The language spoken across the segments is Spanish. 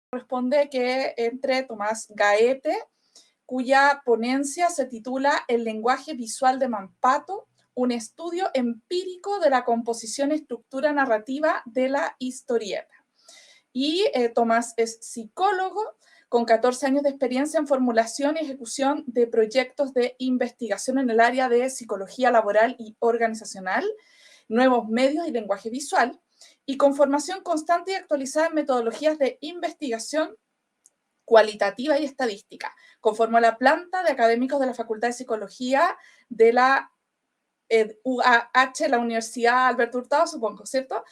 corresponde que entre Tomás Gaete, cuya ponencia se titula El lenguaje visual de Mampato, un estudio empírico de la composición y estructura narrativa de la historieta. Y Tomás es psicólogo con 14 años de experiencia en formulación y ejecución de proyectos de investigación en el área de psicología laboral y organizacional, nuevos medios y lenguaje visual, y con formación constante y actualizada en metodologías de investigación cualitativa y estadística. Conformó la planta de académicos de la Facultad de Psicología de la UAH, la Universidad Alberto Hurtado, supongo, ¿cierto?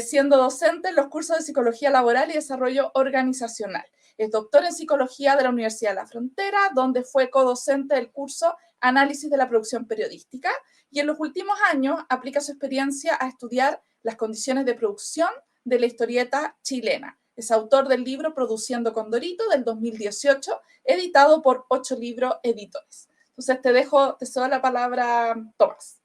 Siendo docente en los cursos de Psicología Laboral y Desarrollo Organizacional. Es doctor en Psicología de la Universidad de la Frontera, donde fue codocente del curso Análisis de la Producción Periodística, y en los últimos años aplica su experiencia a estudiar las condiciones de producción de la historieta chilena. Es autor del libro Produciendo con Dorito del 2018, editado por 8 Libros Editores. Entonces te cedo la palabra, Tomás.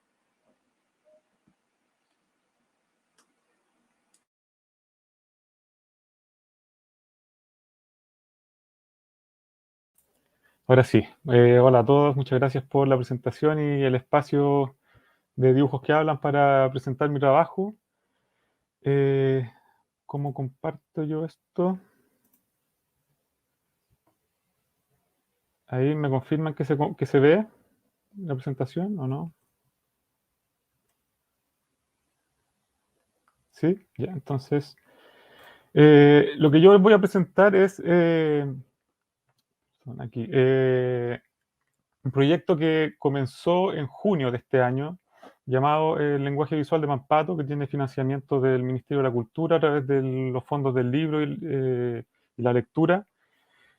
Ahora sí, hola a todos, muchas gracias por la presentación y el espacio de dibujos que hablan para presentar mi trabajo. ¿Cómo comparto yo esto? Ahí me confirman que se ve la presentación o no. Sí, ya, entonces lo que yo les voy a presentar es aquí, un proyecto que comenzó en junio de este año, llamado el lenguaje visual de Mampato, que tiene financiamiento del Ministerio de la Cultura a través de los fondos del libro y la lectura.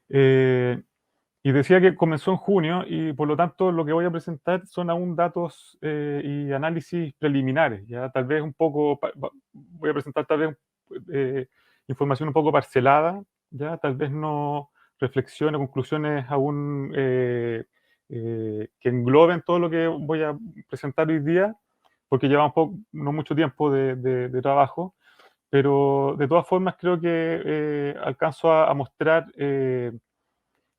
Y decía que comenzó en junio y por lo tanto lo que voy a presentar son aún datos y análisis preliminares. Ya tal vez un poco, voy a presentar tal vez información un poco parcelada, ya tal vez no reflexiones, conclusiones aún que engloben todo lo que voy a presentar hoy día, porque lleva no mucho tiempo de trabajo, pero de todas formas creo que alcanzo a mostrar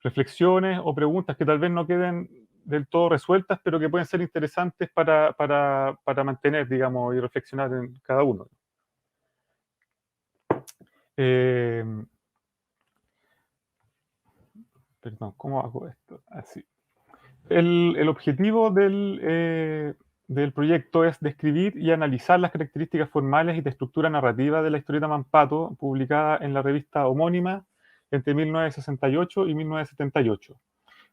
reflexiones o preguntas que tal vez no queden del todo resueltas, pero que pueden ser interesantes para mantener, digamos, y reflexionar en cada uno. Perdón, ¿cómo hago esto? Así. El objetivo del proyecto es describir y analizar las características formales y de estructura narrativa de la historieta Mampato, publicada en la revista homónima entre 1968 y 1978.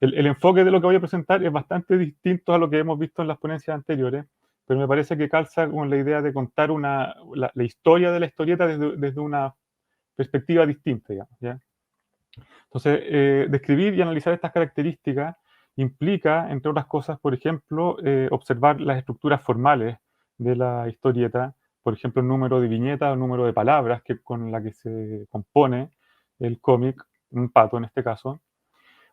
El enfoque de lo que voy a presentar es bastante distinto a lo que hemos visto en las ponencias anteriores, pero me parece que calza con la idea de contar la historia de la historieta desde una perspectiva distinta, digamos, ¿ya? Entonces, describir y analizar estas características implica, entre otras cosas, por ejemplo, observar las estructuras formales de la historieta, por ejemplo, el número de viñetas o el número de palabras con la que se compone el cómic, un pato en este caso.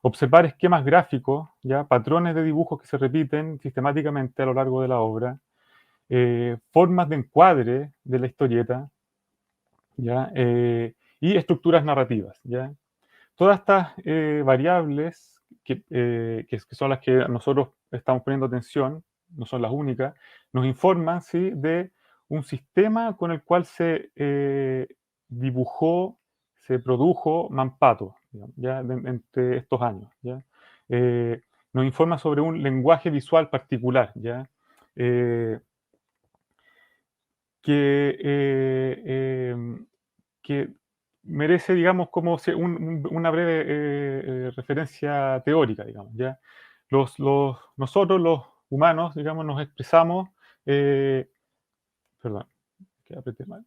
Observar esquemas gráficos, ¿ya? Patrones de dibujos que se repiten sistemáticamente a lo largo de la obra, formas de encuadre de la historieta, ¿ya? Y estructuras narrativas, ¿ya? Todas estas variables que son las que nosotros estamos poniendo atención, no son las únicas, nos informan, ¿sí?, de un sistema con el cual se dibujó, se produjo Mampato, digamos, ¿ya? Entre estos años, ¿ya? Nos informa sobre un lenguaje visual particular, ¿ya? Que, que merece, digamos, como una breve referencia teórica, digamos, ¿ya? Nosotros, los humanos, digamos, nos expresamos, perdón, que apreté mal.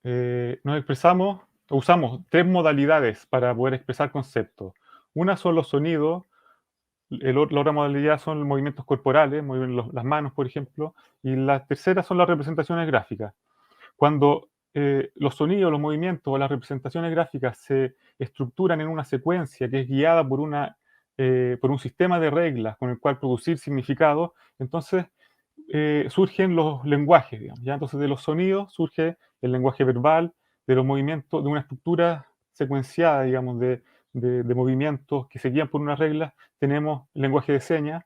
Nos expresamos, usamos tres modalidades para poder expresar conceptos. Una son los sonidos, la otra modalidad son movimientos corporales, las manos, por ejemplo, y la tercera son las representaciones gráficas. Cuando los sonidos, los movimientos o las representaciones gráficas se estructuran en una secuencia que es guiada por un sistema de reglas con el cual producir significado, entonces surgen los lenguajes, digamos, ¿ya? Entonces de los sonidos surge el lenguaje verbal, de los movimientos, de una estructura secuenciada, digamos, de movimientos que se guían por unas reglas, tenemos el lenguaje de señas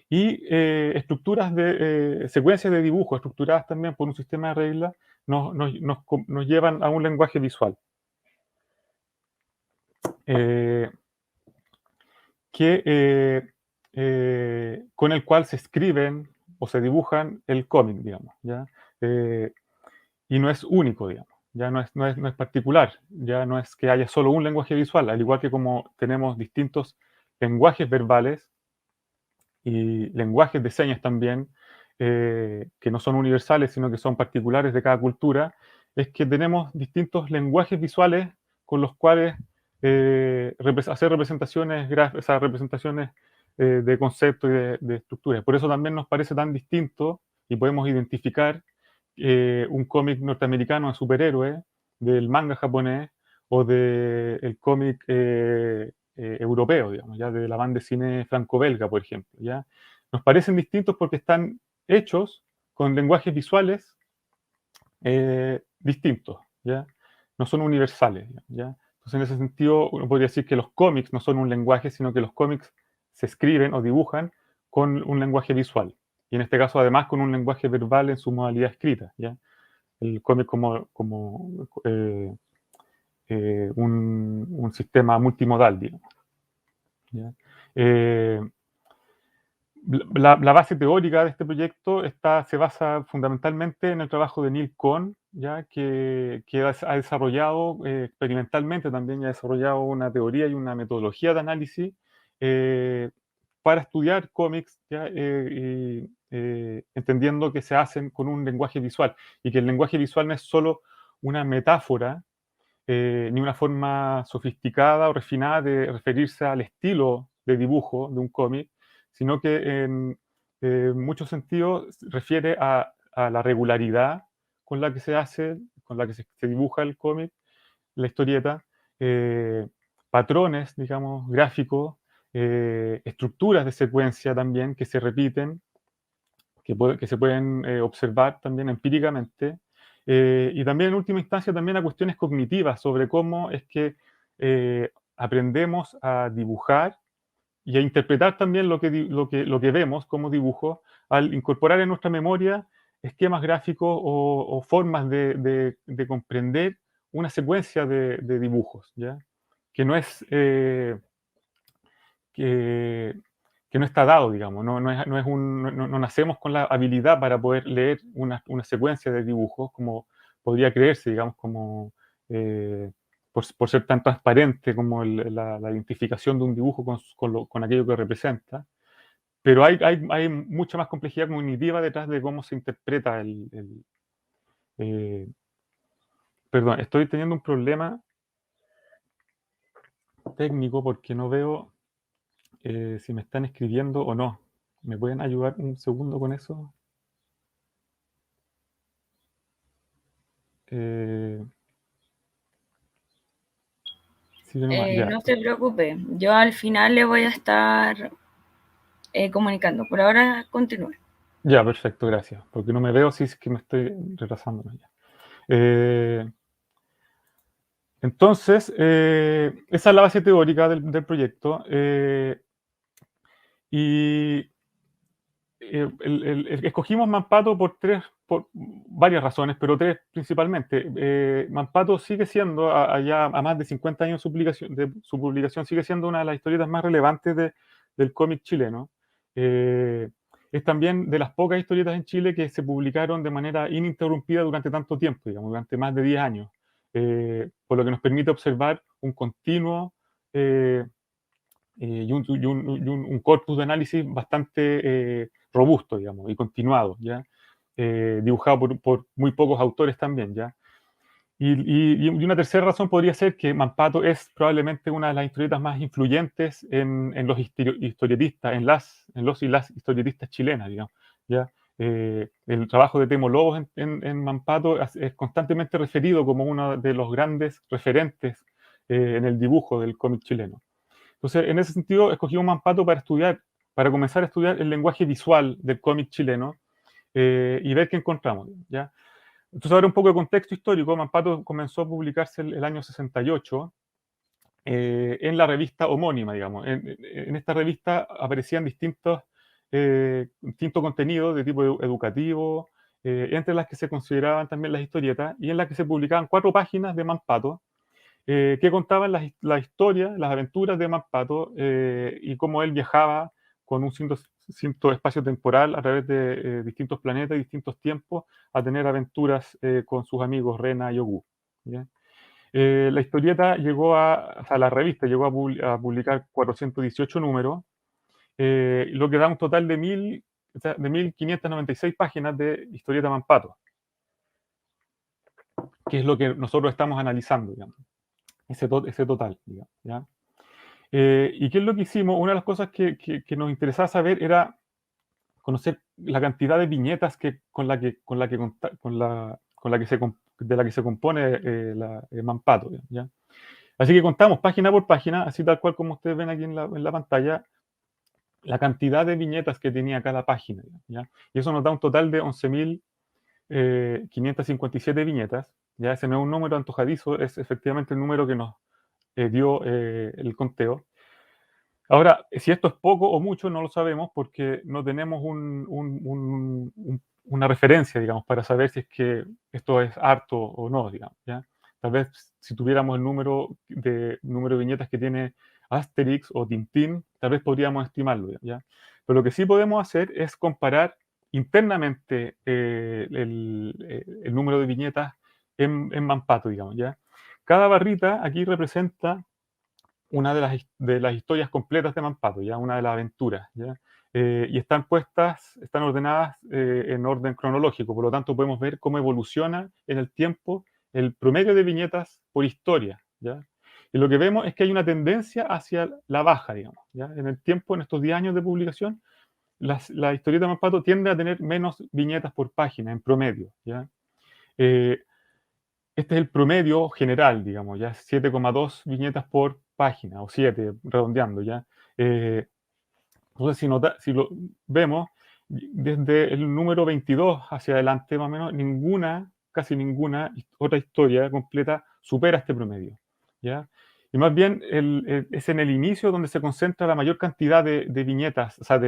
y estructuras de secuencias de dibujo estructuradas también por un sistema de reglas nos llevan a un lenguaje visual. Con el cual se escriben o se dibujan el cómic, digamos, ¿ya? Y no es único, digamos, ya no es particular, ya no es que haya solo un lenguaje visual, al igual que como tenemos distintos lenguajes verbales y lenguajes de señas también, que no son universales, sino que son particulares de cada cultura, es que tenemos distintos lenguajes visuales con los cuales hacer representaciones, representaciones de conceptos y de estructuras. Por eso también nos parece tan distinto y podemos identificar un cómic norteamericano de superhéroes, del manga japonés o del cómic europeo, digamos, ya de la banda de cine franco-belga, por ejemplo. ¿Ya? Nos parecen distintos porque están hechos con lenguajes visuales distintos, ¿ya? No son universales, ¿ya? Entonces, en ese sentido, uno podría decir que los cómics no son un lenguaje, sino que los cómics se escriben o dibujan con un lenguaje visual. Y en este caso, además, con un lenguaje verbal en su modalidad escrita, ¿ya? El cómic como un sistema multimodal, digamos. ¿Ya? La base teórica de este proyecto se basa fundamentalmente en el trabajo de Neil Cohn, ¿ya? Que ha desarrollado experimentalmente también, ha desarrollado una teoría y una metodología de análisis para estudiar cómics, ¿ya? Entendiendo que se hacen con un lenguaje visual y que el lenguaje visual no es solo una metáfora ni una forma sofisticada o refinada de referirse al estilo de dibujo de un cómic, sino que en muchos sentidos refiere a la regularidad con la que se hace, con la que se dibuja el cómic, la historieta, patrones, digamos, gráficos, estructuras de secuencia también que se repiten, que se pueden observar también empíricamente, y también en última instancia también a cuestiones cognitivas sobre cómo es que aprendemos a dibujar y a interpretar también lo que vemos como dibujo al incorporar en nuestra memoria esquemas gráficos o formas de comprender una secuencia de dibujos, ¿ya? Que no es que, que no está dado, digamos, no nacemos con la habilidad para poder leer una secuencia de dibujos como podría creerse, digamos, como por ser tan transparente como la identificación de un dibujo con aquello que representa. Pero hay mucha más complejidad cognitiva detrás de cómo se interpreta eh, perdón, estoy teniendo un problema técnico porque no veo si me están escribiendo o no. ¿Me pueden ayudar un segundo con eso? Sí, ya. No se preocupe, yo al final le voy a estar comunicando. Por ahora continúe. Ya, perfecto, gracias. Porque no me veo si es que me estoy retrasando. Ya. Entonces, esa es la base teórica del proyecto. Y escogimos Manpato por varias razones, pero tres principalmente. Manpato sigue siendo, allá a más de 50 años de su publicación, sigue siendo una de las historietas más relevantes del cómic chileno. Es también de las pocas historietas en Chile que se publicaron de manera ininterrumpida durante tanto tiempo, digamos, durante más de 10 años, por lo que nos permite observar un continuo y un corpus de análisis bastante robusto, digamos, y continuado, ¿ya? Dibujado por muy pocos autores también, ¿ya? Y una tercera razón podría ser que Manpato es probablemente una de las historietas más influyentes en los historietistas, en los y las historietistas chilenas, digamos, ¿ya? El trabajo de Temo Lobos en Manpato es constantemente referido como uno de los grandes referentes en el dibujo del cómic chileno. Entonces, en ese sentido, escogimos Manpato para comenzar a estudiar el lenguaje visual del cómic chileno y ver qué encontramos, ¿ya? Entonces, ahora un poco de contexto histórico. Mampato comenzó a publicarse el año 68 en la revista homónima, digamos. En esta revista aparecían distintos contenidos de tipo educativo, entre las que se consideraban también las historietas, y en las que se publicaban 4 páginas de Mampato, que contaban la historia, las aventuras de Mampato, y cómo él viajaba con un cierto espacio temporal a través de distintos planetas y distintos tiempos a tener aventuras con sus amigos Rena y Ogu. ¿Ya? La historieta llegó o sea, la revista llegó a publicar 418 números, lo que da un total de 1.596 páginas de historieta Mampato, que es lo que nosotros estamos analizando, digamos, ese total, digamos, ¿ya? ¿Y qué es lo que hicimos? Una de las cosas que nos interesaba saber era conocer la cantidad de viñetas de la que se compone Mampato, ¿ya? Así que contamos página por página, así tal cual como ustedes ven aquí en la pantalla, la cantidad de viñetas que tenía cada página, ¿ya? Y eso nos da un total de 11.557 viñetas. Ya ese no es un número antojadizo, es efectivamente el número que nos dio el conteo. Ahora, si esto es poco o mucho, no lo sabemos porque no tenemos una referencia, digamos, para saber si es que esto es harto o no, digamos, ¿ya? Tal vez si tuviéramos el número de viñetas que tiene Asterix o Tintín, tal vez podríamos estimarlo, ¿ya? Pero lo que sí podemos hacer es comparar internamente el número de viñetas en Mampato, digamos, ¿ya? Cada barrita aquí representa una de las historias completas de Mampato, ¿ya? Una de las aventuras, ¿ya? Y están ordenadas en orden cronológico, por lo tanto podemos ver cómo evoluciona en el tiempo el promedio de viñetas por historia, ¿ya? Y lo que vemos es que hay una tendencia hacia la baja, digamos, ¿ya? En el tiempo, en estos 10 años de publicación, la historieta de Mampato tiende a tener menos viñetas por página, en promedio, ¿ya? Este es el promedio general, digamos, ya 7,2 viñetas por página, o 7, redondeando, ¿ya? Entonces, si lo vemos, desde el número 22 hacia adelante, más o menos, casi ninguna otra historia completa supera este promedio, ¿ya? Y más bien es en el inicio donde se concentra la mayor cantidad de viñetas, o sea, o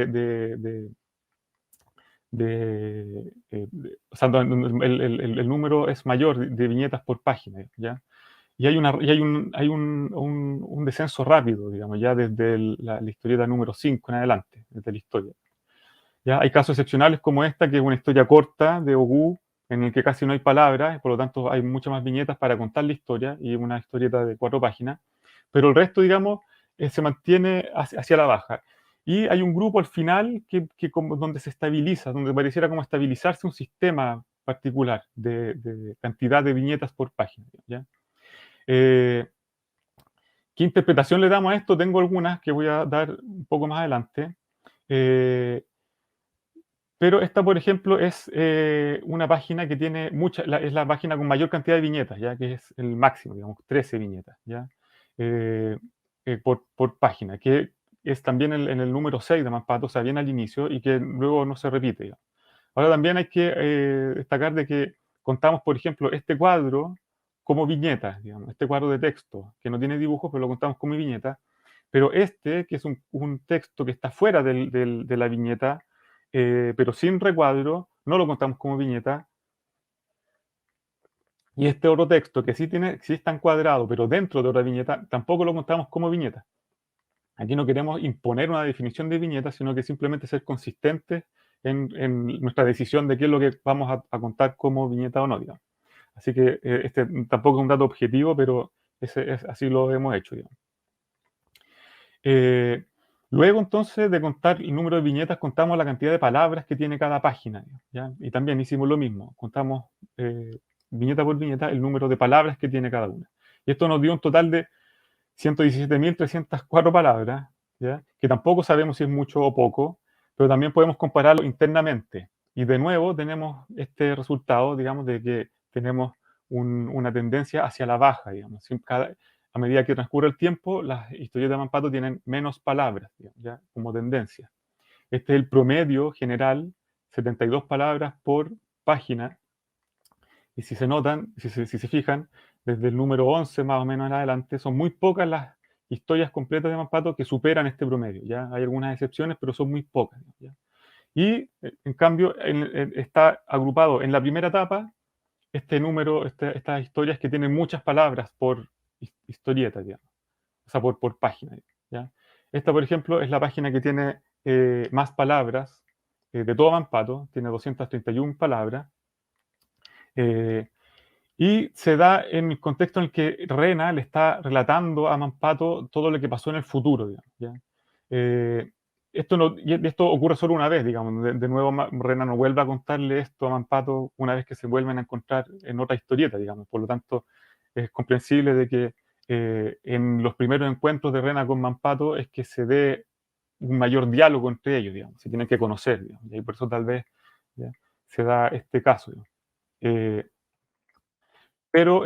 sea, donde el número es mayor de viñetas por página, ¿ya? Y hay un descenso rápido, digamos, ya desde la historieta número 5 en adelante, desde la historia. ¿Ya? Hay casos excepcionales como esta, que es una historia corta de Ogu, en el que casi no hay palabras, por lo tanto hay muchas más viñetas para contar la historia, y una historieta de 4 páginas, pero el resto, digamos, se mantiene hacia la baja. Y hay un grupo al final donde se estabiliza, donde pareciera como estabilizarse un sistema particular de cantidad de viñetas por página, ¿ya? ¿Qué interpretación le damos a esto? Tengo algunas que voy a dar un poco más adelante. Pero esta, por ejemplo, es una página que tiene es la página con mayor cantidad de viñetas, ya que es el máximo, digamos, 13 viñetas, ¿ya? Por página, que es también en el número 6 de Mampato, o sea, bien al inicio, y que luego no se repite, ¿ya? Ahora también hay que destacar de que contamos, por ejemplo, este cuadro como viñeta, digamos, este cuadro de texto, que no tiene dibujos, pero lo contamos como viñeta, pero este, que es un texto que está fuera de la viñeta, pero sin recuadro, no lo contamos como viñeta. Y este otro texto, que sí está encuadrado, pero dentro de otra viñeta, tampoco lo contamos como viñeta. Aquí no queremos imponer una definición de viñeta, sino que simplemente ser consistentes en nuestra decisión de qué es lo que vamos a contar como viñeta o no, digamos. Así que este tampoco es un dato objetivo, pero así lo hemos hecho, digamos. Luego, entonces, de contar el número de viñetas, contamos la cantidad de palabras que tiene cada página, ¿ya? Y también hicimos lo mismo, contamos viñeta por viñeta el número de palabras que tiene cada una. Y esto nos dio un total de 117.304 palabras, ¿ya? Que tampoco sabemos si es mucho o poco, pero también podemos compararlo internamente. Y de nuevo tenemos este resultado, digamos, de que tenemos una tendencia hacia la baja, digamos. A medida que transcurre el tiempo, las historietas de Mampato tienen menos palabras, digamos, ¿ya? Como tendencia. Este es el promedio general, 72 palabras por página, Y si se notan, si se fijan, desde el número 11 más o menos en adelante, son muy pocas las historias completas de Mampato que superan este promedio, ¿ya? Hay algunas excepciones, pero son muy pocas, ¿ya? Y, en cambio, está agrupado en la primera etapa este número, estas historias que tienen muchas palabras por historieta, digamos, o sea, por página, ¿ya? Esta, por ejemplo, es la página que tiene más palabras de todo Mampato, tiene 231 palabras, eh, y se da en el contexto en el que Rena le está relatando a Mampato todo lo que pasó en el futuro, digamos, ¿ya? Eh, esto ocurre solo una vez, digamos. De nuevo, Rena no vuelve a contarle esto a Mampato una vez que se vuelven a encontrar en otra historieta, digamos. Por lo tanto, es comprensible de que en los primeros encuentros de Rena con Mampato es que se dé un mayor diálogo entre ellos, digamos. Se tienen que conocer, digamos, y por eso tal vez, ¿ya?, se da este caso, digamos. Pero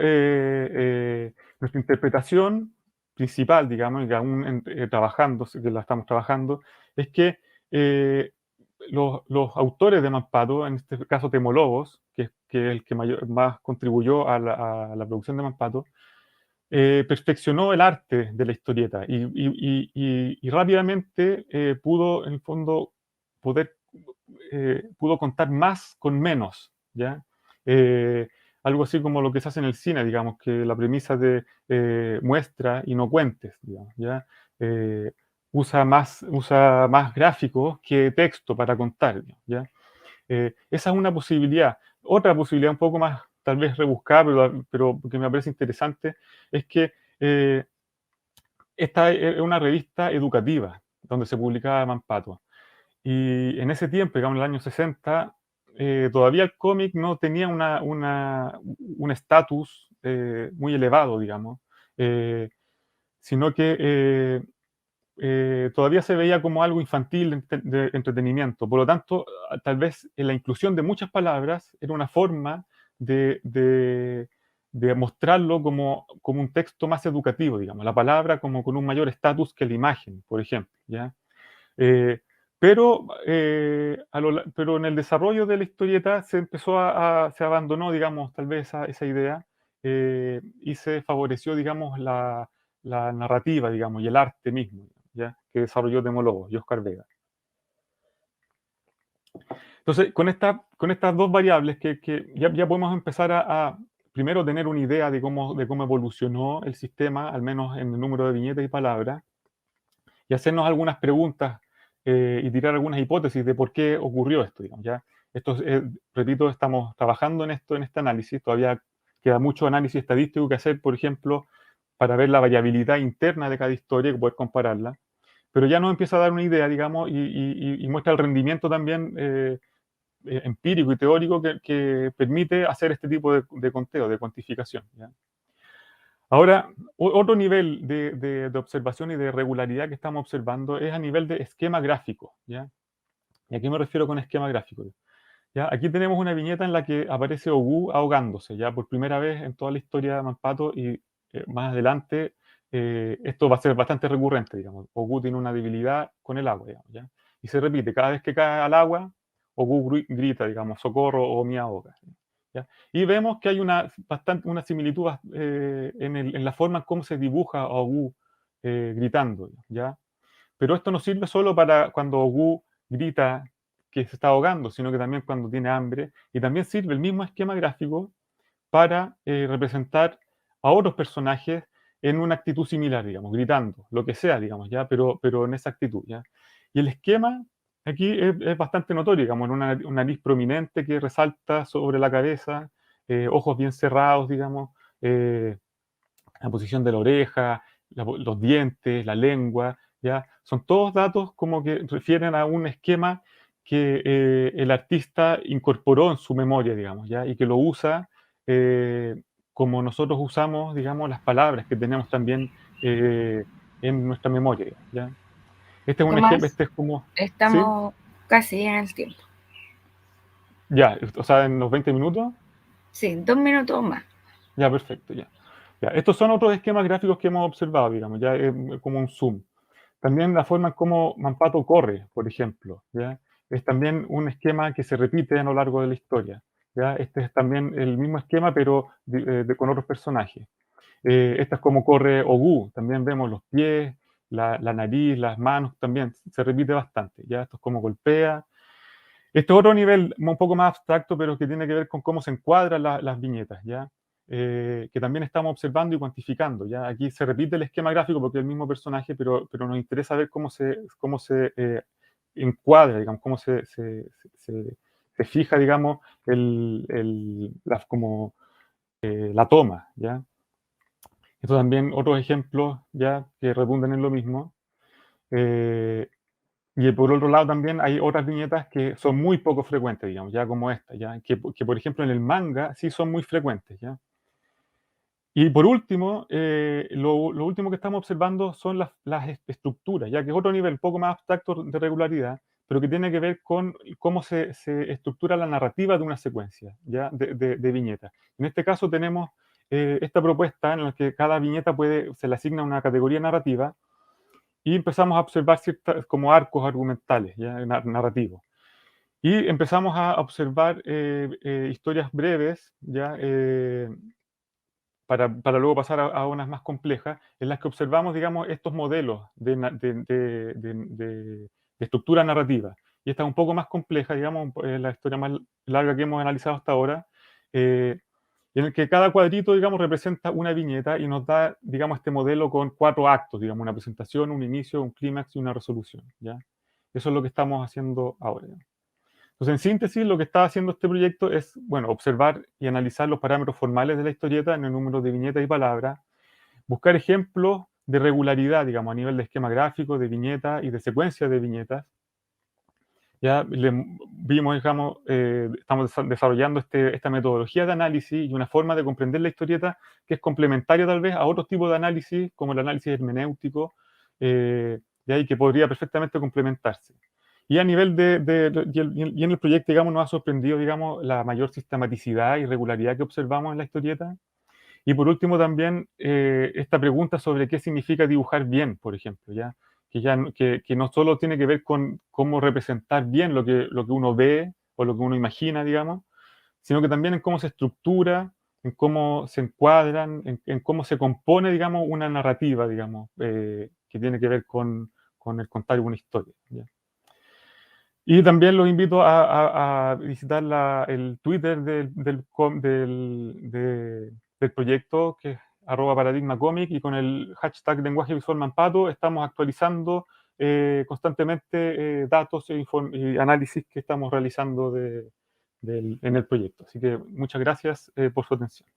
nuestra interpretación principal, digamos, y que aún trabajando, que la estamos trabajando, es que eh, los autores de Mampato, en este caso Temolobos, que es el que más contribuyó a la producción de Mampato, perfeccionó el arte de la historieta y rápidamente pudo, en el fondo, pudo contar más con menos, ¿ya? Eh, Algo así como lo que se hace en el cine, digamos, que la premisa de muestra y no cuentes, digamos, ¿ya? Eh, usa más gráficos que texto para contar, ¿ya? Esa es una posibilidad. Otra posibilidad un poco más, tal vez rebuscada, pero que me parece interesante, es que esta es una revista educativa donde se publicaba Mampato. Y en ese tiempo, digamos, en el año 60, todavía el cómic no tenía un estatus muy elevado, digamos, eh, sino que todavía se veía como algo infantil de entretenimiento. Por lo tanto, tal vez la inclusión de muchas palabras era una forma de, de- de mostrarlo como un texto más educativo, digamos, la palabra como con un mayor estatus que la imagen, por ejemplo, ¿ya? Eh, pero en el desarrollo de la historieta se empezó se abandonó, digamos, tal vez esa idea, y se favoreció, digamos, la narrativa, digamos, y el arte mismo, ¿ya?, que desarrolló Demólogos y Oscar Vega. Entonces, con estas dos variables que ya podemos empezar primero tener una idea de cómo evolucionó el sistema, al menos en el número de viñetas y palabras, y hacernos algunas preguntas y tirar algunas hipótesis de por qué ocurrió esto, digamos, ¿ya? Repito, estamos trabajando en este análisis, todavía queda mucho análisis estadístico que hacer, por ejemplo, para ver la variabilidad interna de cada historia y poder compararla, pero ya nos empieza a dar una idea, digamos, y muestra el rendimiento también empírico y teórico que permite hacer este tipo de conteo, de cuantificación, ¿ya? Ahora, otro nivel de observación y de regularidad que estamos observando es a nivel de esquema gráfico, ¿ya? ¿Y a qué me refiero con esquema gráfico? ¿Ya? Aquí tenemos una viñeta en la que aparece Ogú ahogándose, ya por primera vez en toda la historia de Mampato, y más adelante esto va a ser bastante recurrente, digamos. Ogú tiene una debilidad con el agua, digamos, ¿ya? Y se repite, cada vez que cae al agua, Ogú grita, digamos, socorro o mi ahoga, ¿ya? Y vemos que hay una similitud en la forma en cómo se dibuja a Ogú gritando, ¿ya? Pero esto no sirve solo para cuando Ogú grita que se está ahogando, sino que también cuando tiene hambre, y también sirve el mismo esquema gráfico para representar a otros personajes en una actitud similar, digamos, gritando, lo que sea, digamos, ¿ya? Pero en esa actitud, ¿ya? Y el esquema aquí es bastante notorio, digamos, una nariz prominente que resalta sobre la cabeza, ojos bien cerrados, digamos, la posición de la oreja, los dientes, la lengua, ¿ya? Son todos datos como que refieren a un esquema que el artista incorporó en su memoria, digamos, ¿ya? Y que lo usa como nosotros usamos, digamos, las palabras que tenemos también en nuestra memoria, ¿ya? Este es un ejemplo, Tomás, este es como, ¿sí? estamos casi en el tiempo. Ya, o sea, en los 20 minutos. Sí, 2 minutos más. Ya, perfecto, ya. Ya, estos son otros esquemas gráficos que hemos observado, digamos, ya como un zoom. También la forma en cómo Mampato corre, por ejemplo, ¿ya? Es también un esquema que se repite a lo largo de la historia. ¿ya? Este es también el mismo esquema, pero con otros personajes. Esta es como corre Ogu, también vemos los pies, la nariz, las manos, también se repite bastante, ¿ya? Esto es como golpea. Este es otro nivel un poco más abstracto, pero que tiene que ver con cómo se encuadran las viñetas, ¿ya? Que también estamos observando y cuantificando, ¿ya? Aquí se repite el esquema gráfico porque es el mismo personaje, pero nos interesa ver cómo se encuadra, digamos, cómo se fija, digamos, la toma, ¿ya? Esto también otros ejemplos, ¿ya? Que redundan en lo mismo. Y por otro lado también hay otras viñetas que son muy poco frecuentes, digamos, ya como esta, ya, que por ejemplo en el manga sí son muy frecuentes, ¿ya? Y por último, lo último que estamos observando son las estructuras, ya que es otro nivel un poco más abstracto de regularidad, pero que tiene que ver con cómo se estructura la narrativa de una secuencia, ¿ya? De viñetas. En este caso tenemos esta propuesta en la que cada viñeta se le asigna una categoría narrativa, y empezamos a observar ciertos como arcos argumentales, ¿ya? Narrativos. Y empezamos a observar historias breves, ¿ya? Para luego pasar a unas más complejas, en las que observamos, digamos, estos modelos de estructura narrativa. Y esta es un poco más compleja, digamos, la historia más larga que hemos analizado hasta ahora, en el que cada cuadrito, digamos, representa una viñeta y nos da, digamos, este modelo con 4 actos, digamos, una presentación, un inicio, un clímax y una resolución, ¿ya? Eso es lo que estamos haciendo ahora, ¿ya? Entonces, en síntesis, lo que está haciendo este proyecto es, bueno, observar y analizar los parámetros formales de la historieta en el número de viñetas y palabras, buscar ejemplos de regularidad, digamos, a nivel de esquema gráfico, de viñeta y de secuencia de viñetas. Ya vimos, digamos, estamos desarrollando esta metodología de análisis y una forma de comprender la historieta que es complementaria tal vez a otros tipos de análisis, como el análisis hermenéutico, y ahí que podría perfectamente complementarse. Y a nivel y en el proyecto, digamos, nos ha sorprendido, digamos, la mayor sistematicidad y regularidad que observamos en la historieta. Y por último también esta pregunta sobre qué significa dibujar bien, por ejemplo, ¿ya? Que no solo tiene que ver con cómo representar bien lo que uno ve o lo que uno imagina, digamos, sino que también en cómo se estructura, en cómo se encuadran, en cómo se compone, digamos, una narrativa, digamos, que tiene que ver con el contar una historia, ¿ya? Y también los invito a visitar el Twitter del proyecto, que es @paradigmacomic, y con el hashtag lenguaje visual Mampato estamos actualizando constantemente datos y análisis que estamos realizando en el proyecto. Así que muchas gracias por su atención.